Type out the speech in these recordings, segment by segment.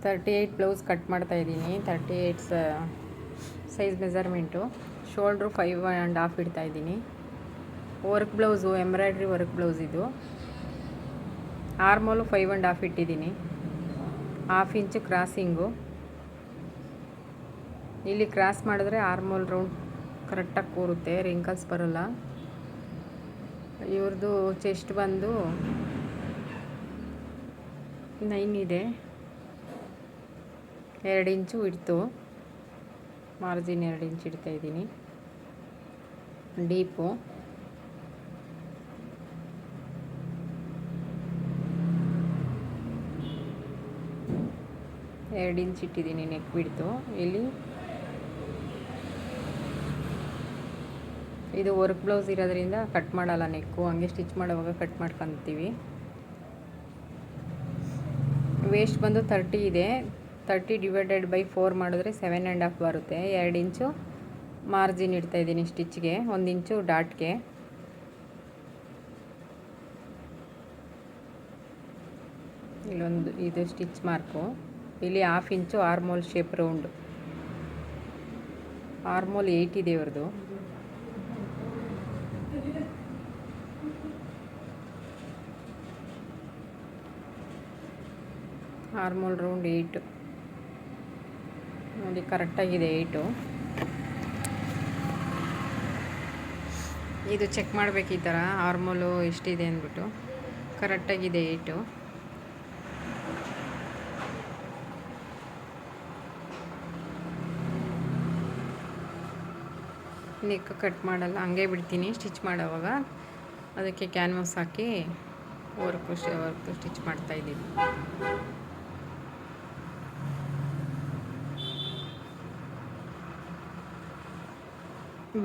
38 blouse cut ಮಾಡ್ತಾಯಿದ್ದೀನಿ. 38 size measurement. Shoulder 5.5 ಇಡ್ತಾಯಿದ್ದೀನಿ. Work blouse, embroidery work blouse ಇದು. Armhole 5.5 ಇಟ್ಟಿದ್ದೀನಿ. 1/2 ಇಂಚು ಕ್ರಾಸಿಂಗು. ಇಲ್ಲಿ ಕ್ರಾಸ್ ಮಾಡಿದ್ರೆ ಆರ್ಮೋಲ್ ರೌಂಡ್ ಕರೆಕ್ಟಾಗಿ ಕೂರುತ್ತೆ, ರಿಂಕಲ್ಸ್ ಬರೋಲ್ಲ. ಇವ್ರದ್ದು ಚೆಸ್ಟ್ ಬಂದು 9 ಇದೆ. 2 ಇಂಚು ಇಡ್ತು, ಮಾರ್ಜಿನ್ 2 ಇಂಚ್ ಇಡ್ತಾಯಿದ್ದೀನಿ. ಡೀಪು 2 ಇಂಚ್ ಇಟ್ಟಿದ್ದೀನಿ. ನೆಕ್ ಬಿಡ್ತು. ಇಲ್ಲಿ ಇದು ವರ್ಕ್ ಬ್ಲೌಸ್ ಇರೋದ್ರಿಂದ ಕಟ್ ಮಾಡಲ್ಲ ನೆಕ್ಕು, ಹಂಗೆ ಸ್ಟಿಚ್ ಮಾಡೋವಾಗ ಕಟ್ ಮಾಡ್ಕೊತೀವಿ. ವೇಸ್ಟ್ ಬಂದು 30 ಇದೆ. 30 ಡಿವೈಡೆಡ್ ಬೈ 4 ಮಾಡಿದ್ರೆ 7.5 ಬರುತ್ತೆ. 2 ಇಂಚು ಮಾರ್ಜಿನ್ ಇಡ್ತಾಯಿದ್ದೀನಿ ಸ್ಟಿಚ್ಗೆ, 1 ಇಂಚು ಡಾಟ್ಗೆ. ಇಲ್ಲೊಂದು ಇದು ಸ್ಟಿಚ್ ಮಾರ್ಕು. ಇಲ್ಲಿ 1/2 ಇಂಚು ಆರ್ಮೋಲ್ ಶೇಪ್ ರೌಂಡು. ಆರ್ಮೋಲ್ 8 ಇದೆ ಇವ್ರದ್ದು. ಆರ್ಮೋಲ್ ರೌಂಡ್ 8 ನೋಡಿ, ಕರೆಕ್ಟಾಗಿದೆ 8. ಇದು ಚೆಕ್ ಮಾಡಬೇಕು ಈ ಥರ, ಆರ್ಮೋಲು ಎಷ್ಟಿದೆ ಅಂದ್ಬಿಟ್ಟು. ಕರೆಕ್ಟಾಗಿದೆ 8. ನೆಕ್ ಕಟ್ ಮಾಡಲ್ಲ, ಹಂಗೆ ಬಿಡ್ತೀನಿ ಸ್ಟಿಚ್ ಮಾಡೋವಾಗ. ಅದಕ್ಕೆ ಕ್ಯಾನ್ವಾಸ್ ಹಾಕಿ ವರ್ಕು ಸ್ಟಿಚ್ ಮಾಡ್ತಾಯಿದ್ದೀನಿ.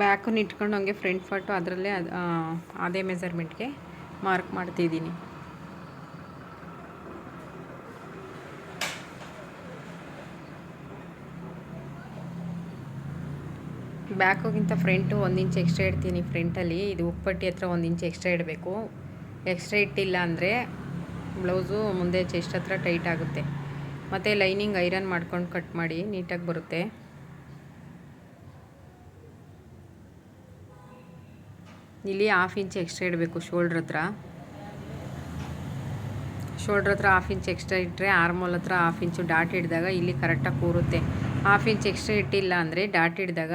ಬ್ಯಾಕನ್ನು ಇಟ್ಕೊಂಡು ಹಂಗೆ ಫ್ರಂಟ್ ಪಾರ್ಟು ಅದರಲ್ಲೇ ಅದೇ ಮೆಜರ್ಮೆಂಟ್ಗೆ ಮಾರ್ಕ್ ಮಾಡ್ತಿದ್ದೀನಿ. ಬ್ಯಾಕಿಗಿಂತ ಫ್ರಂಟು 1 ಇಂಚ್ ಎಕ್ಸ್ಟ್ರಾ ಇಡ್ತೀನಿ ಫ್ರಂಟಲ್ಲಿ. ಇದು ಉಪ್ಪಟ್ಟಿ ಹತ್ರ 1 ಇಂಚ್ ಎಕ್ಸ್ಟ್ರಾ ಇಡಬೇಕು. ಎಕ್ಸ್ಟ್ರಾ ಇಟ್ಟಿಲ್ಲ ಅಂದರೆ ಬ್ಲೌಸು ಮುಂದೆ ಚೆಸ್ಟ್ ಹತ್ರ ಟೈಟ್ ಆಗುತ್ತೆ. ಮತ್ತು ಲೈನಿಂಗ್ ಐರನ್ ಮಾಡ್ಕೊಂಡು ಕಟ್ ಮಾಡಿ, ನೀಟಾಗಿ ಬರುತ್ತೆ. ಇಲ್ಲಿ 1/2 ಇಂಚ್ ಎಕ್ಸ್ಟ್ರಾ ಇಡಬೇಕು ಶೋಲ್ಡ್ರ್ ಹತ್ರ. 1/2 ಇಂಚ್ ಎಕ್ಸ್ಟ್ರಾ ಇಟ್ಟರೆ ಆರ್ಮೋಲ್ ಹತ್ರ 1/2 ಇಂಚು ಡಾಟ್ ಹಿಡಿದಾಗ ಇಲ್ಲಿ ಕರೆಕ್ಟಾಗಿ ಕೂರುತ್ತೆ. 1/2 ಇಂಚ್ ಎಕ್ಸ್ಟ್ರಾ ಇಟ್ಟಿಲ್ಲ ಅಂದರೆ ಡಾಟ್ ಹಿಡಿದಾಗ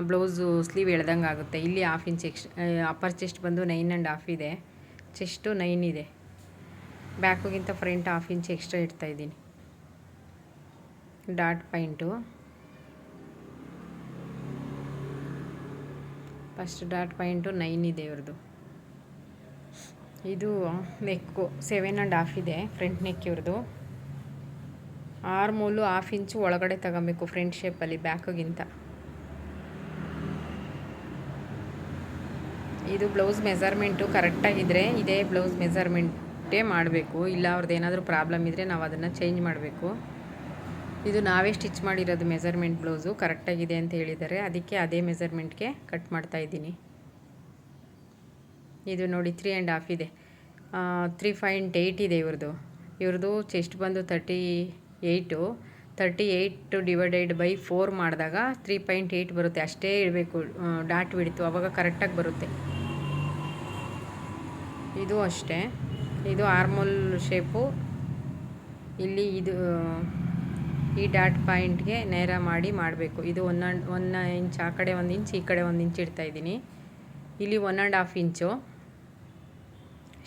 ಬ್ಲೌಸು ಸ್ಲೀವ್ ಎಳ್ದಂಗೆ ಆಗುತ್ತೆ. ಇಲ್ಲಿ 1/2 ಇಂಚ್ ಎಕ್ಸ್ಟ್ರಾ. ಅಪ್ಪರ್ ಚೆಸ್ಟ್ ಬಂದು 9.5 ಇದೆ, ಚೆಸ್ಟು 9 ಇದೆ. ಬ್ಯಾಕಿಗಿಂತ ಫ್ರಂಟ್ 1/2 ಇಂಚ್ ಎಕ್ಸ್ಟ್ರಾ ಇಡ್ತಾಯಿದ್ದೀನಿ. Dot point first dot point 9 ಇದೆ ಇವ್ರದ್ದು. ಇದು ನೆಕ್ಕು 7.5 ಇದೆ ಫ್ರಂಟ್ ನೆಕ್ ಇವ್ರದ್ದು. ಆರ್ಮೋಲು 1/2 ಇಂಚು ಒಳಗಡೆ ತಗೊಬೇಕು ಫ್ರಂಟ್ ಶೇಪಲ್ಲಿ ಬ್ಯಾಕಿಗಿಂತ. ಇದು ಬ್ಲೌಸ್ ಮೆಜರ್ಮೆಂಟು ಕರೆಕ್ಟಾಗಿದ್ದರೆ ಇದೇ ಬ್ಲೌಸ್ ಮೆಜರ್ಮೆಂಟೇ ಮಾಡಬೇಕು. ಇಲ್ಲ ಅವ್ರದ್ದು ಏನಾದರೂ ಪ್ರಾಬ್ಲಮ್ ಇದ್ದರೆ ನಾವು ಅದನ್ನು ಚೇಂಜ್ ಮಾಡಬೇಕು. ಇದು ನಾವೇ ಸ್ಟಿಚ್ ಮಾಡಿರೋದು ಮೆಜರ್ಮೆಂಟ್ ಬ್ಲೌಸು ಕರೆಕ್ಟಾಗಿದೆ ಅಂತ ಹೇಳಿದ್ದಾರೆ, ಅದಕ್ಕೆ ಅದೇ ಮೆಜರ್ಮೆಂಟ್ಗೆ ಕಟ್ ಮಾಡ್ತಾಯಿದ್ದೀನಿ. ಇದು ನೋಡಿ 3.5 ಇದೆ. 3.8 ಇದೆ ಇವ್ರದ್ದು ಚೆಸ್ಟ್ ಬಂದು 38 ಡಿವೈಡೆಡ್ ಬೈ 4 ಮಾಡಿದಾಗ 3.8 ಬರುತ್ತೆ. ಅಷ್ಟೇ ಇಡಬೇಕು ಡಾಟ್ ಬಿಡ್ತು, ಆವಾಗ ಕರೆಕ್ಟಾಗಿ ಬರುತ್ತೆ. ಇದು ಅಷ್ಟೇ. ಇದು ಆರ್ಮೋಲ್ ಶೇಪು. ಇಲ್ಲಿ ಇದು ಈ ಡಾಟ್ ಪಾಯಿಂಟ್ಗೆ ನೇರ ಮಾಡಿ ಮಾಡಬೇಕು. ಇದು 1 ಇಂಚ್ ಆ ಕಡೆ 1 ಇಂಚ್, ಈ ಕಡೆ 1 ಇಂಚ್ ಇಡ್ತಾಯಿದ್ದೀನಿ. ಇಲ್ಲಿ 1.5 ಇಂಚು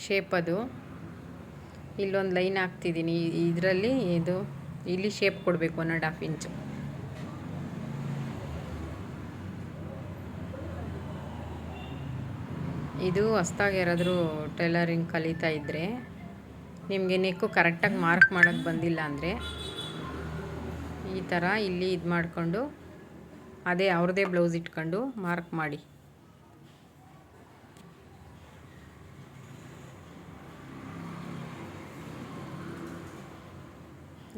ಶೇಪ್ ಅದು. ಇಲ್ಲೊಂದು ಲೈನ್ ಹಾಕ್ತಿದ್ದೀನಿ. ಇದರಲ್ಲಿ ಇಲ್ಲಿ ಶೇಪ್ ಕೊಡಬೇಕು 1.5 ಇಂಚು. ಇದು ಹೊಸ್ದಾಗಿ ಯಾರಾದರೂ ಟೈಲರಿಂಗ್ ಕಲಿತಾ ಇದ್ದರೆ, ನಿಮಗೆ ನೆಕ್ಕು ಕರೆಕ್ಟಾಗಿ ಮಾರ್ಕ್ ಮಾಡೋಕ್ಕೆ ಬಂದಿಲ್ಲ ಅಂದರೆ ಈ ಥರ ಇಲ್ಲಿ ಇದು ಮಾಡಿಕೊಂಡು ಅದೇ ಅವ್ರದ್ದೇ ಬ್ಲೌಸ್ ಇಟ್ಕೊಂಡು ಮಾರ್ಕ್ ಮಾಡಿ.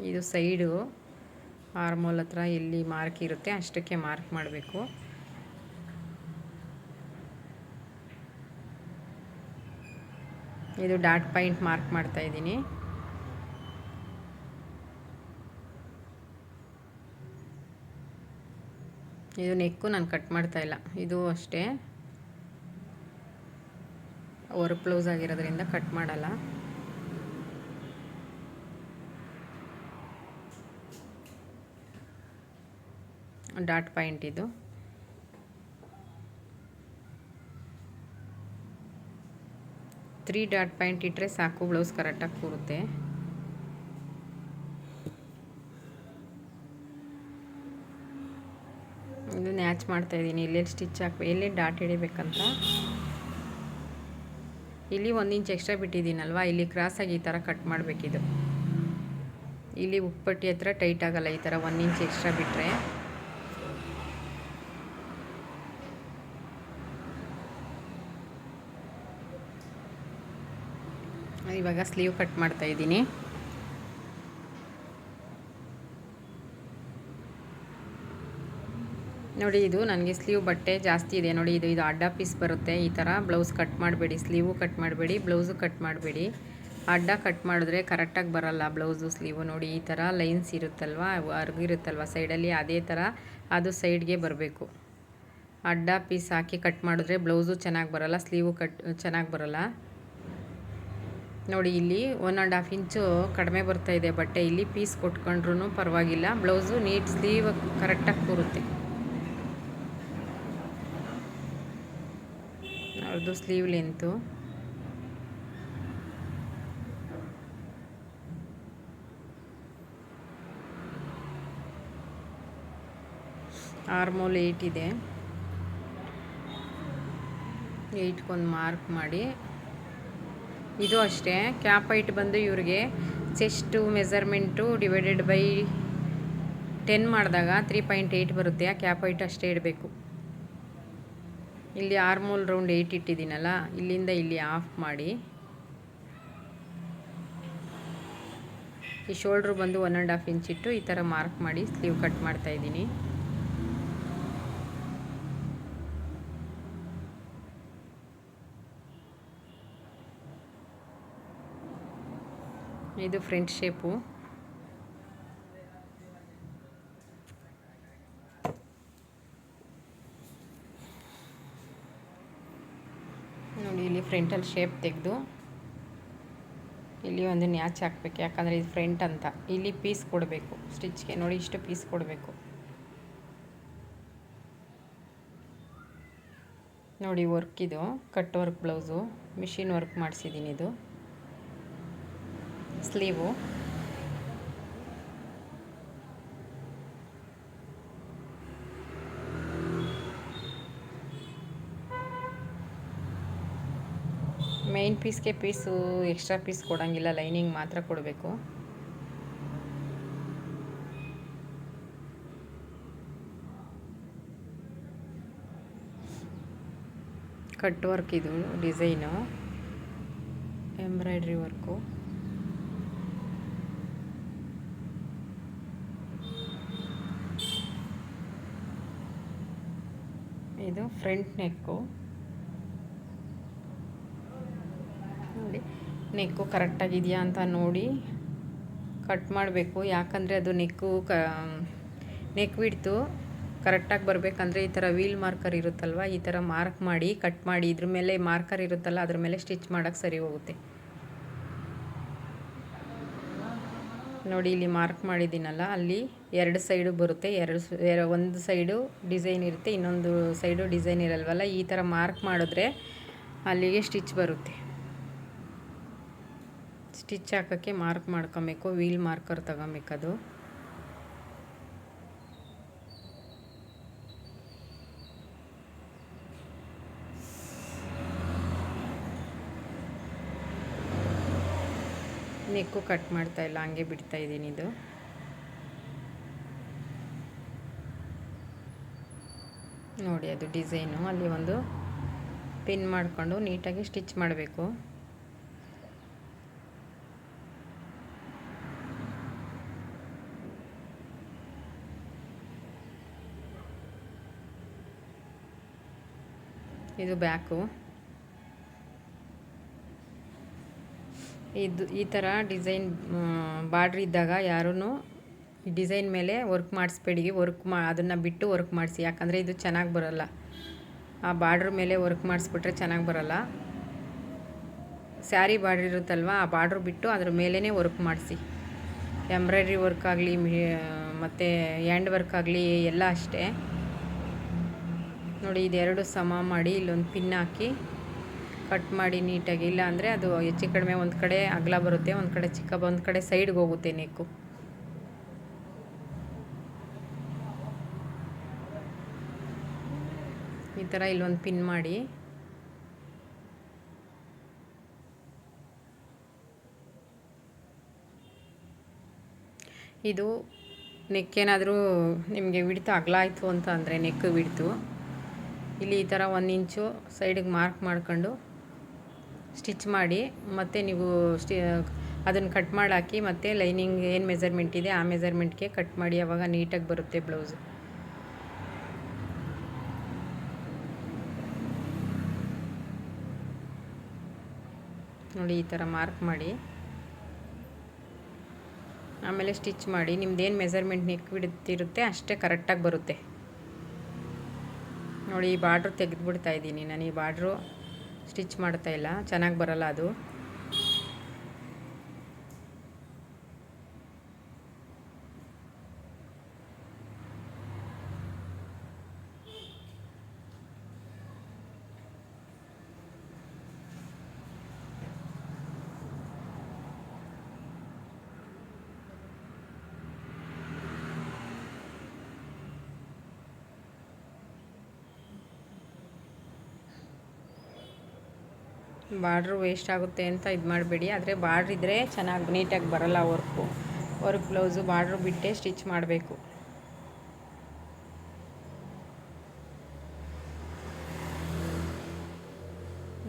ಇದು ಸೈಡು ಆರ್ಮೋಲ್ ಹತ್ರ ಎಲ್ಲಿ ಮಾರ್ಕ್ ಇರುತ್ತೆ ಅಷ್ಟಕ್ಕೆ ಮಾರ್ಕ್ ಮಾಡಬೇಕು. ಇದು ಡಾಟ್ ಪಾಯಿಂಟ್ ಮಾರ್ಕ್ ಮಾಡ್ತಾಯಿದ್ದೀನಿ. ಇದು ನೆಕ್ಕು ನಾನು ಕಟ್ ಮಾಡ್ತಾ ಇಲ್ಲ, ಇದು ಅಷ್ಟೇ ವರ್ಕ್ ಬ್ಲೌಸ್ ಆಗಿರೋದ್ರಿಂದ ಕಟ್ ಮಾಡಲ್ಲ. ಡಾಟ್ ಪಾಯಿಂಟ್ ಇದು. ತ್ರೀ ಡಾಟ್ ಪಾಯಿಂಟ್ ಇಟ್ಟರೆ ಸಾಕು, ಬ್ಲೌಸ್ ಕರೆಕ್ಟಾಗಿ ಕೂರುತ್ತೆ. ಇದು ನ್ಯಾಚ್ ಮಾಡ್ತಾಯಿದ್ದೀನಿ, ಎಲ್ಲೆಲ್ಲಿ ಸ್ಟಿಚ್ ಹಾಕ್ಬೇಕು, ಎಲ್ಲೆಲ್ಲಿ ಡಾಟ್ ಹಿಡಿಬೇಕಂತ. ಇಲ್ಲಿ 1 ಇಂಚ್ ಎಕ್ಸ್ಟ್ರಾ ಬಿಟ್ಟಿದ್ದೀನಲ್ವ, ಇಲ್ಲಿ ಕ್ರಾಸಾಗಿ ಈ ಥರ ಕಟ್ ಮಾಡಬೇಕಿದು. ಇಲ್ಲಿ ಉಪ್ಪಟ್ಟಿ ಹತ್ರ ಟೈಟ್ ಆಗಲ್ಲ, ಈ ಥರ 1 ಇಂಚ್ ಎಕ್ಸ್ಟ್ರಾ ಬಿಟ್ಟರೆ. ಇವಾಗ ಸ್ಲೀವ್ ಕಟ್ ಮಾಡ್ತಾಯಿದ್ದೀನಿ. ನೋಡಿ, ಇದು ನನಗೆ ಸ್ಲೀವ್ ಬಟ್ಟೆ ಜಾಸ್ತಿ ಇದೆ ನೋಡಿ. ಇದು ಅಡ್ಡ ಪೀಸ್ ಬರುತ್ತೆ, ಈ ಥರ ಬ್ಲೌಸ್ ಕಟ್ ಮಾಡಬೇಡಿ, ಸ್ಲೀವು ಕಟ್ ಮಾಡಬೇಡಿ, ಬ್ಲೌಸು ಕಟ್ ಮಾಡಬೇಡಿ. ಅಡ್ಡ ಕಟ್ ಮಾಡಿದ್ರೆ ಕರೆಕ್ಟಾಗಿ ಬರಲ್ಲ ಬ್ಲೌಸು ಸ್ಲೀವು. ನೋಡಿ, ಈ ಥರ ಲೈನ್ಸ್ ಇರುತ್ತಲ್ವ, ಅರ್ಗಿರುತ್ತಲ್ವ ಸೈಡಲ್ಲಿ, ಅದೇ ಥರ ಅದು ಸೈಡ್ಗೆ ಬರಬೇಕು. ಅಡ್ಡ ಪೀಸ್ ಹಾಕಿ ಕಟ್ ಮಾಡಿದ್ರೆ ಬ್ಲೌಸು ಚೆನ್ನಾಗಿ ಬರಲ್ಲ, ಸ್ಲೀವು ಚೆನ್ನಾಗಿ ಬರಲ್ಲ. ನೋಡಿ, ಇಲ್ಲಿ 1.5 ಇಂಚು ಕಡಿಮೆ ಬರ್ತಾಯಿದೆ ಬಟ್ಟೆ. ಇಲ್ಲಿ ಪೀಸ್ ಕೊಟ್ಕೊಂಡ್ರೂ ಪರವಾಗಿಲ್ಲ, ಬ್ಲೌಸು ನೀಟ್ ಸ್ಲೀವ್ ಕರೆಕ್ಟಾಗಿ ಕೂರುತ್ತೆ. ಅವ್ರದ್ದು ಸ್ಲೀವ್ ಲೆಂತು. ಆರ್ಮೋಲ್ 8 ಇದೆ, 8ಗೊಂದು ಮಾರ್ಕ್ ಮಾಡಿ. ಇದು ಅಷ್ಟೇ, ಕ್ಯಾಪ್ ಹೈಟ್ ಬಂದು ಇವ್ರಿಗೆ ಚೆಸ್ಟು ಮೆಜರ್ಮೆಂಟು ಡಿವೈಡೆಡ್ ಬೈ 10 ಮಾಡಿದಾಗ 3.8 ಬರುತ್ತೆ. ಆ ಕ್ಯಾಪ್ ಹೈಟ್ ಅಷ್ಟೇ ಇಡಬೇಕು. ಇಲ್ಲಿ ಆರ್ಮೋಲ್ ರೌಂಡ್ 8 ಇಟ್ಟಿದ್ದೀನಲ್ಲ, ಇಲ್ಲಿಂದ ಇಲ್ಲಿ ಆಫ್ ಮಾಡಿ. ಈ ಶೋಲ್ಡ್ರು ಬಂದು 1.5 ಇಂಚ್ ಇಟ್ಟು ಈ ಥರ ಮಾರ್ಕ್ ಮಾಡಿ ಸ್ಲೀವ್ ಕಟ್ ಮಾಡ್ತಾಯಿದ್ದೀನಿ. ಇದು ಫ್ರಂಟ್ ಶೇಪು. ನೋಡಿ, ಇಲ್ಲಿ ಫ್ರಂಟಲ್ಲಿ ಶೇಪ್ ತೆಗೆದು ಇಲ್ಲಿ ಒಂದು ನ್ಯಾಚ್ ಹಾಕ್ಬೇಕು, ಯಾಕಂದರೆ ಇದು ಫ್ರಂಟ್ ಅಂತ. ಇಲ್ಲಿ ಪೀಸ್ ಕೊಡಬೇಕು ಸ್ಟಿಚ್ಗೆ. ನೋಡಿ, ಇಷ್ಟು ಪೀಸ್ ಕೊಡಬೇಕು. ನೋಡಿ, ವರ್ಕ್ ಇದು cut work blouse, machine work ಮಾಡಿಸಿದ್ದೀನಿ. ಇದು ಸ್ಲೀವು. ಮೇನ್ ಪೀಸ್ಗೆ ಪೀಸು ಎಕ್ಸ್ಟ್ರಾ ಪೀಸ್ ಕೊಡೋಂಗಿಲ್ಲ, ಲೈನಿಂಗ್ ಮಾತ್ರ ಕೊಡಬೇಕು. ಕಟ್ ವರ್ಕ್ ಇದು ಡಿಸೈನು, ಎಂಬ್ರಾಯ್ಡ್ರಿ ವರ್ಕು. ಇದು ಫ್ರಂಟ್ ನೆಕ್ಕು. ನೋಡಿ, ನೆಕ್ಕು ಕರೆಕ್ಟಾಗಿದೆಯಾ ಅಂತ ನೋಡಿ ಕಟ್ ಮಾಡಬೇಕು. ಯಾಕಂದರೆ ಅದು ನೆಕ್ ಬಿಡ್ತು ಕರೆಕ್ಟಾಗಿ ಬರಬೇಕಂದ್ರೆ ಈ ಥರ ವೀಲ್ ಮಾರ್ಕರ್ ಇರುತ್ತಲ್ವ, ಈ ಥರ ಮಾರ್ಕ್ ಮಾಡಿ ಕಟ್ ಮಾಡಿ. ಇದ್ರ ಮೇಲೆ ಮಾರ್ಕರ್ ಇರುತ್ತಲ್ಲ, ಅದ್ರ ಮೇಲೆ ಸ್ಟಿಚ್ ಮಾಡೋಕ್ಕೆ ಸರಿ ಹೋಗುತ್ತೆ. ನೋಡಿ, ಇಲ್ಲಿ ಮಾರ್ಕ್ ಮಾಡಿದ್ದೀನಲ್ಲ, ಅಲ್ಲಿ 2 ಸೈಡು ಬರುತ್ತೆ. ಒಂದು ಸೈಡು ಡಿಸೈನ್ ಇರುತ್ತೆ, ಇನ್ನೊಂದು ಸೈಡು ಡಿಸೈನ್ ಇರಲ್ವಲ್ಲ. ಈ ಥರ ಮಾರ್ಕ್ ಮಾಡಿದ್ರೆ ಅಲ್ಲಿಗೆ ಸ್ಟಿಚ್ ಬರುತ್ತೆ. ಸ್ಟಿಚ್ ಹಾಕೋಕ್ಕೆ ಮಾರ್ಕ್ ಮಾಡ್ಕೊಬೇಕು, ವೀಲ್ ಮಾರ್ಕರ್ ತಗೊಬೇಕದು. ನೆಕ್ಕು ಕಟ್ ಮಾಡ್ತಾ ಇಲ್ಲ, ಹಂಗೆ ಬಿಡ್ತಾ ಇದ್ದೀನಿ. ಇದು ನೋಡಿ, ಅದು ಡಿಸೈನು. ಅಲ್ಲಿ ಒಂದು ಪಿನ್ ಮಾಡಿಕೊಂಡು ನೀಟಾಗಿ ಸ್ಟಿಚ್ ಮಾಡಬೇಕು. ಇದು ಬ್ಯಾಕು. ಈ ಥರ ಡಿಸೈನ್ ಬಾರ್ಡ್ರ್ ಇದ್ದಾಗ ಯಾರೂ ಈ ಡಿಸೈನ್ ಮೇಲೆ ವರ್ಕ್ ಮಾಡಿಸ್ಬೇಡಿ, ಅದನ್ನು ಬಿಟ್ಟು ವರ್ಕ್ ಮಾಡಿಸಿ, ಯಾಕಂದರೆ ಇದು ಚೆನ್ನಾಗಿ ಬರೋಲ್ಲ. ಆ ಬಾರ್ಡ್ರ್ ಮೇಲೆ ವರ್ಕ್ ಮಾಡಿಸ್ಬಿಟ್ರೆ ಚೆನ್ನಾಗಿ ಬರೋಲ್ಲ. ಸ್ಯಾರಿ ಬಾರ್ಡ್ರ್ ಇರುತ್ತಲ್ವ, ಆ ಬಾರ್ಡ್ರ್ ಬಿಟ್ಟು ಅದ್ರ ಮೇಲೇ ವರ್ಕ್ ಮಾಡಿಸಿ. ಎಂಬ್ರಾಯ್ಡ್ರಿ ವರ್ಕ್ ಆಗಲಿ ಮತ್ತು ಹ್ಯಾಂಡ್ ವರ್ಕ್ ಆಗಲಿ ಎಲ್ಲ ಅಷ್ಟೇ. ನೋಡಿ, ಇದೆರಡು ಸಮ ಮಾಡಿ ಇಲ್ಲೊಂದು ಪಿನ್ ಹಾಕಿ ಕಟ್ ಮಾಡಿ ನೀಟಾಗಿ. ಇಲ್ಲ ಅಂದರೆ ಅದು ಹೆಚ್ಚು ಕಡಿಮೆ ಒಂದು ಕಡೆ ಅಗಲ ಬರುತ್ತೆ, ಒಂದು ಕಡೆ ಚಿಕ್ಕ, ಒಂದು ಕಡೆ ಸೈಡ್ಗೆ ಹೋಗುತ್ತೆ ನೆಕ್ಕು. ಈ ಥರ ಇಲ್ಲೊಂದು ಪಿನ್ ಮಾಡಿ ಇದು ನೆಕ್ ಏನಾದರೂ ನಿಮಗೆ ವಿಡ್ತು ಅಗಲ ಆಯಿತು ಅಂತ ಅಂದರೆ ನೆಕ್ ವಿಡ್ತು ಇಲ್ಲಿ ಈ ಥರ 1 ಇಂಚು ಸೈಡಿಗೆ ಮಾರ್ಕ್ ಮಾಡ್ಕೊಂಡು ಸ್ಟಿಚ್ ಮಾಡಿ, ಮತ್ತು ನೀವು ಅದನ್ನು ಕಟ್ ಮಾಡಿ ಹಾಕಿ, ಮತ್ತು ಲೈನಿಂಗ್ ಏನು ಮೆಜರ್ಮೆಂಟ್ ಇದೆ ಆ ಮೆಜರ್ಮೆಂಟ್ಗೆ ಕಟ್ ಮಾಡಿ. ಆವಾಗ ನೀಟಾಗಿ ಬರುತ್ತೆ ಬ್ಲೌಸು. ನೋಡಿ, ಈ ಥರ ಮಾರ್ಕ್ ಮಾಡಿ ಆಮೇಲೆ ಸ್ಟಿಚ್ ಮಾಡಿ. ನಿಮ್ದೇನು ಮೆಜರ್ಮೆಂಟ್ ನೆಕ್ ಬಿಡುತ್ತಿರುತ್ತೆ ಅಷ್ಟೇ ಕರೆಕ್ಟಾಗಿ ಬರುತ್ತೆ. ನೋಡಿ, ಈ ಬಾರ್ಡ್ರು ತೆಗೆದುಬಿಡ್ತಾ ಇದ್ದೀನಿ ನಾನು. ಈ ಬಾರ್ಡ್ರು ಸ್ಟಿಚ್ ಮಾಡ್ತಾಯಿಲ್ಲ, ಚೆನ್ನಾಗಿ ಬರೋಲ್ಲ ಅದು. ಬಾರ್ಡ್ರು ವೇಸ್ಟ್ ಆಗುತ್ತೆ ಅಂತ ಇದು ಮಾಡಬೇಡಿ. ಆದರೆ ಬಾರ್ಡ್ರ್ ಇದ್ದರೆ ಚೆನ್ನಾಗಿ ನೀಟಾಗಿ ಬರೋಲ್ಲ ವರ್ಕ್ ಬ್ಲೌಸು. ಬಾರ್ಡ್ರು ಬಿಟ್ಟೆ ಸ್ಟಿಚ್ ಮಾಡಬೇಕು.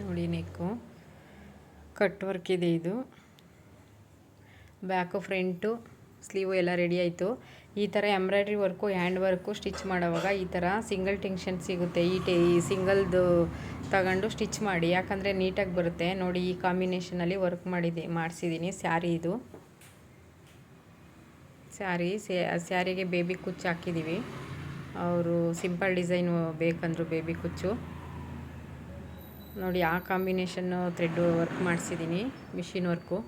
ನೋಡಿ, ನೆಕ್ಕು ಕಟ್ ವರ್ಕ್ ಇದೆ. ಇದು ಬ್ಯಾಕು ಫ್ರಂಟು ಸ್ಲೀವು ಎಲ್ಲ ರೆಡಿ ಆಯಿತು. ಈ ಥರ embroidery work hand work stitch ಮಾಡೋವಾಗ ಈ ಥರ ಸಿಂಗಲ್ ಟೆನ್ಷನ್ ಸಿಗುತ್ತೆ. ಈ ಸಿಂಗಲ್ದು ತಗೊಂಡು ಸ್ಟಿಚ್ ಮಾಡಿ, ಯಾಕಂದರೆ ನೀಟಾಗಿ ಬರುತ್ತೆ. ನೋಡಿ, ಈ ಕಾಂಬಿನೇಷನಲ್ಲಿ ವರ್ಕ್ ಮಾಡಿಸಿದ್ದೀನಿ. ಸ್ಯಾರಿ ಇದು ಸ್ಯಾರಿಗೆ ಬೇಬಿ ಕುಚ್ಚು ಹಾಕಿದ್ದೀವಿ. ಅವರು ಸಿಂಪಲ್ ಡಿಸೈನು ಬೇಕಂದ್ರು ಬೇಬಿ ಕುಚ್ಚು. ನೋಡಿ, ಆ ಕಾಂಬಿನೇಷನ್ನು ಥ್ರೆಡ್ ವರ್ಕ್ ಮಾಡಿಸಿದ್ದೀನಿ, ಮಿಷಿನ್ ವರ್ಕು.